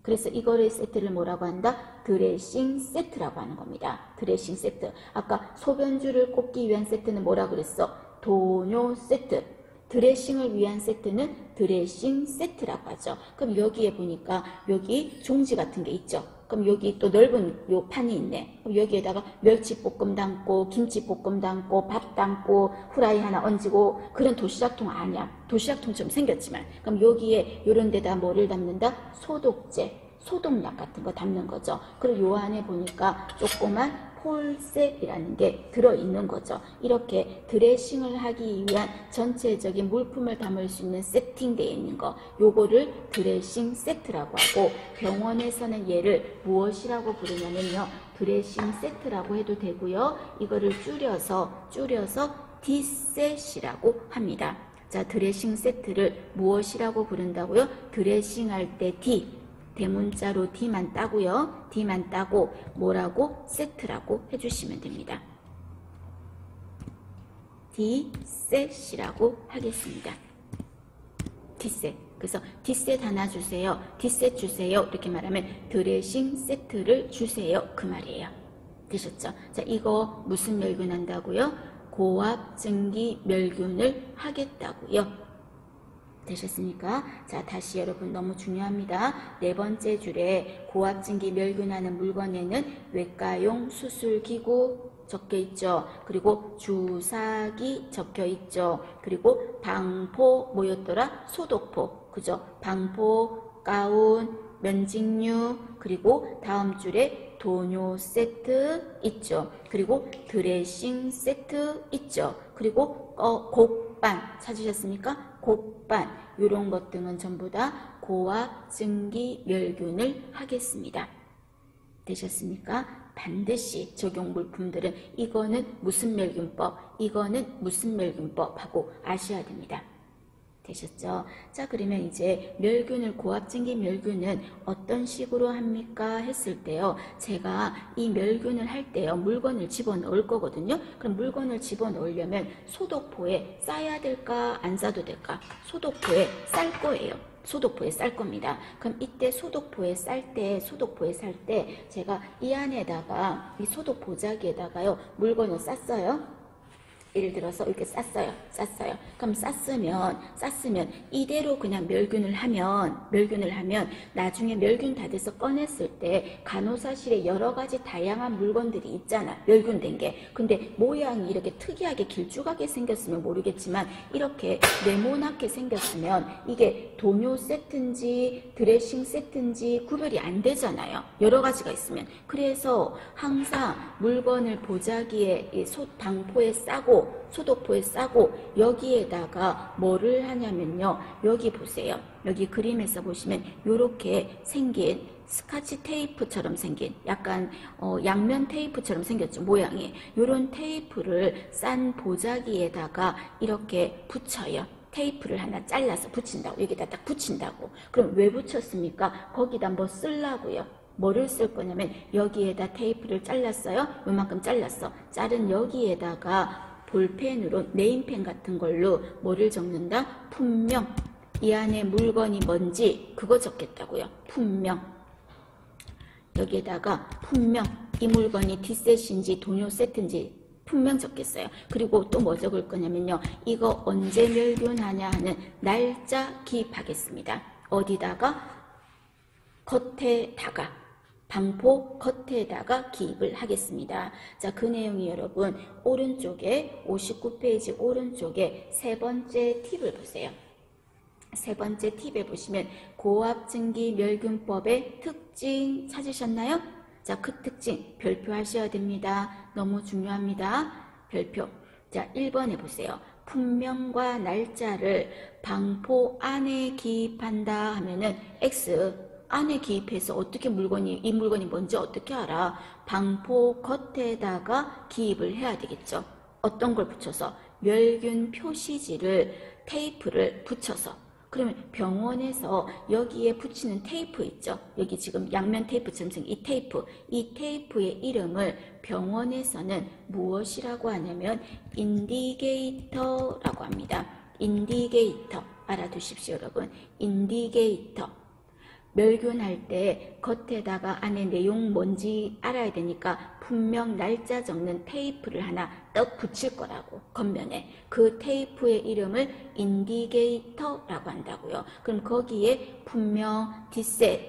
그래서 이거를 세트를 뭐라고 한다? 드레싱 세트라고 하는 겁니다. 드레싱 세트. 아까 소변줄을 꽂기 위한 세트는 뭐라 그랬어? 도뇨 세트. 드레싱을 위한 세트는 드레싱 세트라고 하죠. 그럼 여기에 보니까 여기 종지 같은 게 있죠. 그럼 여기 또 넓은 요 판이 있네. 그럼 여기에다가 멸치볶음 담고 김치볶음 담고 밥 담고 후라이 하나 얹고 그런 도시락통 아니야. 도시락통처럼 생겼지만 그럼 여기에 요런 데다 뭐를 담는다? 소독제, 소독약 같은 거 담는 거죠. 그리고 요 안에 보니까 조그만 폴셋이라는 게 들어있는 거죠. 이렇게 드레싱을 하기 위한 전체적인 물품을 담을 수 있는 세팅되어 있는 거, 요거를 드레싱 세트라고 하고 병원에서는 얘를 무엇이라고 부르냐면요. 드레싱 세트라고 해도 되고요. 이거를 줄여서 D셋이라고 합니다. 자, 드레싱 세트를 무엇이라고 부른다고요? 드레싱 할 때 D. 대문자로 D만 따고요. D만 따고 뭐라고? 세트라고 해주시면 됩니다. D셋이라고 하겠습니다. D셋. 그래서 D셋 하나 주세요. D셋 주세요. 이렇게 말하면 드레싱 세트를 주세요. 그 말이에요. 되셨죠? 자, 이거 무슨 멸균 한다고요? 고압증기 멸균을 하겠다고요. 되셨습니까? 자, 다시 여러분 너무 중요합니다. 4번째 줄에 고압증기 멸균하는 물건에는 외과용 수술기구, 적혀 있죠. 그리고 주사기 적혀 있죠. 그리고 방포 뭐였더라? 소독포. 그죠? 방포, 가운, 면직류, 그리고 다음 줄에 도뇨 세트 있죠. 그리고 드레싱 세트 있죠. 그리고 곡반 찾으셨습니까? 곡반 이런 것 등은 전부 다 고압 증기 멸균을 하겠습니다. 되셨습니까? 반드시 적용 물품들은 이거는 무슨 멸균법, 이거는 무슨 멸균법 하고 아셔야 됩니다. 되셨죠? 자, 그러면 이제 멸균을, 고압증기 멸균은 어떤 식으로 합니까? 했을 때요. 제가 이 멸균을 할 때요. 물건을 집어넣을 거거든요. 그럼 물건을 집어넣으려면 소독포에 싸야 될까? 안 싸도 될까? 소독포에 쌀 거예요. 소독포에 쌀 겁니다. 그럼 이때 소독포에 쌀 때 제가 이 안에다가 이 소독 보자기에다가요. 물건을 쌌어요. 예를 들어서 이렇게 쌌어요. 그럼 쌌으면 이대로 그냥 멸균을 하면 나중에 멸균 다 돼서 꺼냈을 때 간호사실에 여러 가지 다양한 물건들이 있잖아. 멸균된 게. 근데 모양이 이렇게 특이하게 길쭉하게 생겼으면 모르겠지만 이렇게 네모나게 생겼으면 이게 도뇨 세트인지 드레싱 세트인지 구별이 안 되잖아요. 여러 가지가 있으면. 그래서 항상 물건을 보자기에 방포에 싸고 소독포에 싸고 여기에다가 뭐를 하냐면요. 여기 보세요. 여기 그림에서 보시면 이렇게 생긴 스카치 테이프처럼 생긴 약간 양면 테이프처럼 생겼죠. 모양이. 이런 테이프를 싼 보자기에다가 이렇게 붙여요. 테이프를 하나 잘라서 붙인다고. 여기다 딱 붙인다고. 그럼 왜 붙였습니까? 거기다 뭐 쓰려고요. 뭐를 쓸 거냐면 여기에다 테이프를 잘랐어요. 요만큼 잘랐어. 자른 여기에다가 볼펜으로 네임펜 같은 걸로 뭐를 적는다? 품명. 이 안에 물건이 뭔지 그거 적겠다고요. 품명. 여기에다가 품명. 이 물건이 D셋인지 도뇨 세트인지 품명 적겠어요. 그리고 또 뭐 적을 거냐면요. 이거 언제 멸균하냐 하는 날짜 기입하겠습니다. 어디다가? 겉에다가. 방포 겉에다가 기입을 하겠습니다. 자, 그 내용이 여러분 오른쪽에 59페이지 오른쪽에 세 번째 팁을 보세요. 세 번째 팁에 보시면 고압증기 멸균법의 특징 찾으셨나요? 자, 그 특징 별표하셔야 됩니다. 너무 중요합니다. 별표. 자, 1번에 보세요. 품명과 날짜를 방포 안에 기입한다 하면은 X 안에 기입해서 어떻게 이 물건이 뭔지 어떻게 알아? 방포 겉에다가 기입을 해야 되겠죠. 어떤 걸 붙여서? 멸균 표시지를 테이프를 붙여서. 그러면 병원에서 여기에 붙이는 테이프 있죠. 여기 지금 양면 테이프처럼 생긴 이 테이프의 이름을 병원에서는 무엇이라고 하냐면 인디게이터라고 합니다. 인디게이터. 알아두십시오, 여러분. 인디게이터. 멸균할 때 겉에다가 안에 내용 뭔지 알아야 되니까 분명 날짜 적는 테이프를 하나 떡 붙일 거라고. 겉면에. 그 테이프의 이름을 인디게이터라고 한다고요. 그럼 거기에 분명 D셋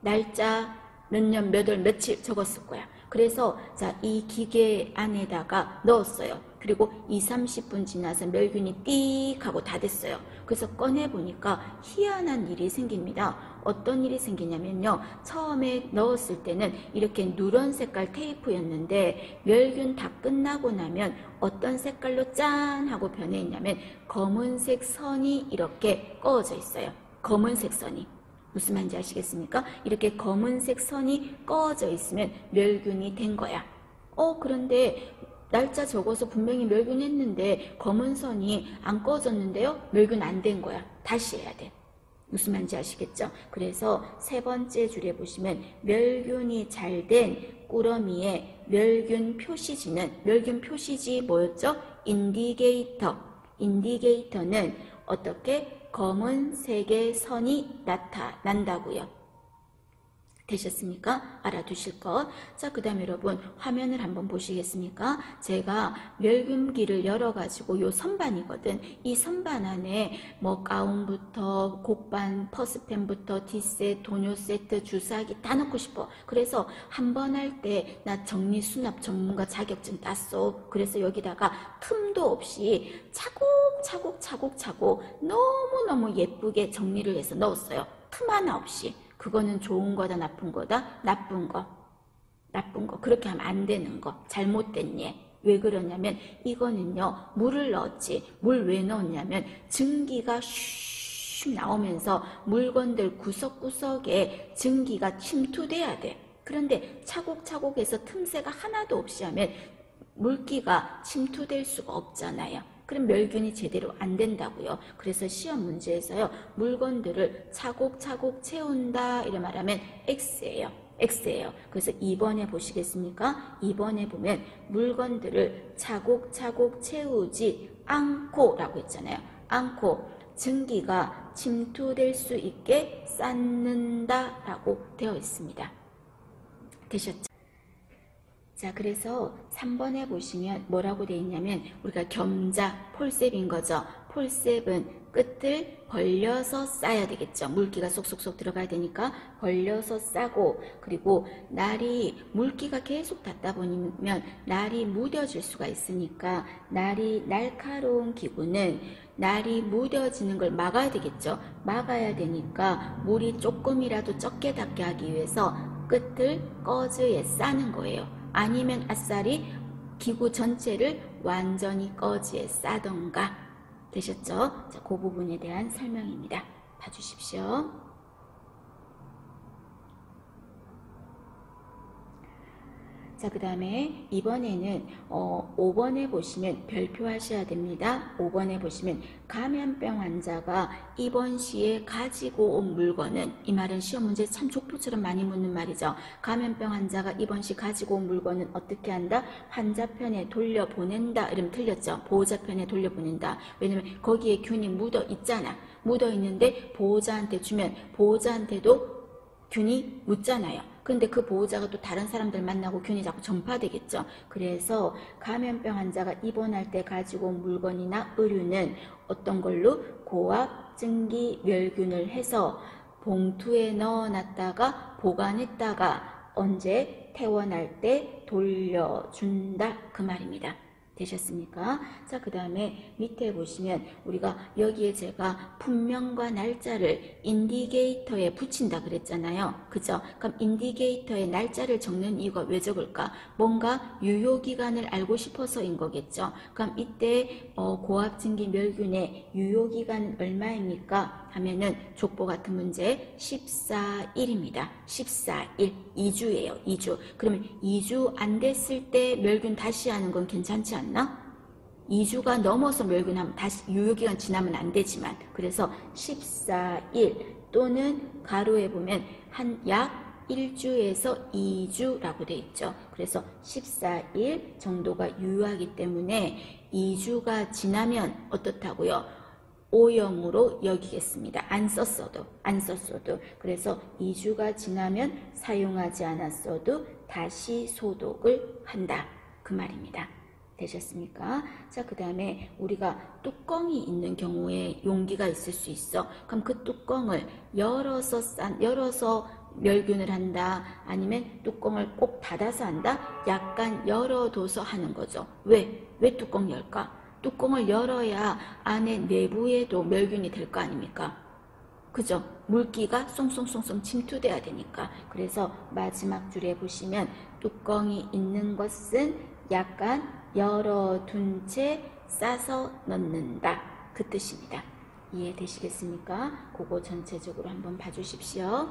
날짜 몇 년 몇 월 며칠 적었을 거야. 그래서 자, 이 기계 안에다가 넣었어요. 그리고 20-30분 지나서 멸균이 띡 하고 다 됐어요. 그래서 꺼내보니까 희한한 일이 생깁니다. 어떤 일이 생기냐면요. 처음에 넣었을 때는 이렇게 누런 색깔 테이프였는데 멸균 다 끝나고 나면 어떤 색깔로 짠 하고 변해 있냐면 검은색 선이 이렇게 꺼져 있어요. 검은색 선이. 무슨 말인지 아시겠습니까? 이렇게 검은색 선이 꺼져 있으면 멸균이 된 거야. 그런데 날짜 적어서 분명히 멸균했는데 검은 선이 안 꺼졌는데요? 멸균 안 된 거야. 다시 해야 돼. 무슨 말인지 아시겠죠? 그래서 세 번째 줄에 보시면 멸균이 잘 된 꾸러미의 멸균 표시지 뭐였죠? 인디게이터. 인디게이터는 어떻게? 검은색의 선이 나타난다고요. 되셨습니까? 알아두실 것. 자, 그 다음에 여러분 화면을 한번 보시겠습니까? 제가 멸균기를 열어가지고 요 선반이거든. 이 선반 안에 뭐 가운부터 곡반, 퍼스펜부터 뒷셋, 도뇨 세트, 주사기 다 넣고 싶어. 그래서 한 번 할 때 나 정리 수납 전문가 자격증 땄어. 그래서 여기다가 틈도 없이 차곡차곡 너무너무 예쁘게 정리를 해서 넣었어요. 틈 하나 없이. 그거는 좋은 거다, 나쁜 거다? 나쁜 거. 그렇게 하면 안 되는 거. 잘못된 예. 왜 그러냐면 이거는요, 물을 넣었지. 물 왜 넣었냐면 증기가 슉 나오면서 물건들 구석구석에 증기가 침투돼야 돼. 그런데 차곡차곡해서 틈새가 하나도 없이 하면 물기가 침투될 수가 없잖아요. 그럼 멸균이 제대로 안 된다고요. 그래서 시험 문제에서요, 물건들을 차곡차곡 채운다 이래 말하면 X예요. 그래서 2번에 보시겠습니까? 2번에 보면 물건들을 차곡차곡 채우지 않고 라고 했잖아요. 않고 증기가 침투될 수 있게 쌓는다 라고 되어 있습니다. 되셨죠? 자, 그래서 3번에 보시면 뭐라고 되어 있냐면 우리가 겸자, 폴셉인 거죠. 폴셉은 끝을 벌려서 싸야 되겠죠. 물기가 쏙쏙쏙 들어가야 되니까 벌려서 싸고, 그리고 날이 물기가 계속 닿다 보면 날이 무뎌질 수가 있으니까 날카로운 기구는 날이 무뎌지는 걸 막아야 되겠죠. 막아야 되니까 물이 조금이라도 적게 닿게 하기 위해서 끝을 꺼즈에 싸는 거예요. 아니면 아싸리 기구 전체를 완전히 꺼지에 싸던가. 되셨죠? 자, 그 부분에 대한 설명입니다. 봐주십시오. 자, 그 다음에 이번에는 5번에 보시면 별표 하셔야 됩니다. 5번에 보시면 감염병 환자가 입원 시에 가지고 온 물건은, 이 말은 시험 문제 참 족보처럼 많이 묻는 말이죠. 감염병 환자가 입원 시 가지고 온 물건은 어떻게 한다? 환자 편에 돌려보낸다. 이러면 틀렸죠. 보호자 편에 돌려보낸다. 왜냐면 거기에 균이 묻어 있잖아. 묻어 있는데 보호자한테 주면 보호자한테도 균이 묻잖아요. 근데 그 보호자가 또 다른 사람들 만나고 균이 자꾸 전파되겠죠. 그래서 감염병 환자가 입원할 때 가지고 온 물건이나 의류는 어떤 걸로? 고압 증기 멸균을 해서 봉투에 넣어놨다가 보관했다가 언제? 퇴원할 때 돌려준다. 그 말입니다. 되셨습니까? 자, 그 다음에 밑에 보시면 우리가 여기에 제가 분명과 날짜를 인디게이터에 붙인다 그랬잖아요. 그죠? 그럼 인디게이터에 날짜를 적는 이유가 왜 적을까? 뭔가 유효기간을 알고 싶어서인 거겠죠. 그럼 이때 고압증기 멸균의 유효기간은 얼마입니까? 하면은 족보 같은 문제 14일입니다. 14일. 2주예요. 2주. 그러면 2주 안 됐을 때 멸균 다시 하는 건 괜찮지 않나? 2주가 넘어서 멸균하면 다시 유효기간 지나면 안 되지만, 그래서 14일 또는 가로에 보면 약 1주에서 2주라고 돼 있죠. 그래서 14일 정도가 유효하기 때문에 2주가 지나면 어떻다고요? 오염으로 여기겠습니다. 안 썼어도. 그래서 2주가 지나면 사용하지 않았어도 다시 소독을 한다. 그 말입니다. 되셨습니까? 자, 그 다음에 우리가 뚜껑이 있는 경우에 용기가 있을 수 있어. 그럼 그 뚜껑을 열어서 멸균을 한다. 아니면 뚜껑을 꼭 닫아서 한다. 약간 열어둬서 하는 거죠. 왜 뚜껑 열까? 뚜껑을 열어야 안에 내부에도 멸균이 될 거 아닙니까? 그죠? 물기가 쏭쏭 침투돼야 되니까. 그래서 마지막 줄에 보시면 뚜껑이 있는 것은 약간 열어둔 채 싸서 넣는다. 그 뜻입니다. 이해되시겠습니까? 그거 전체적으로 한번 봐주십시오.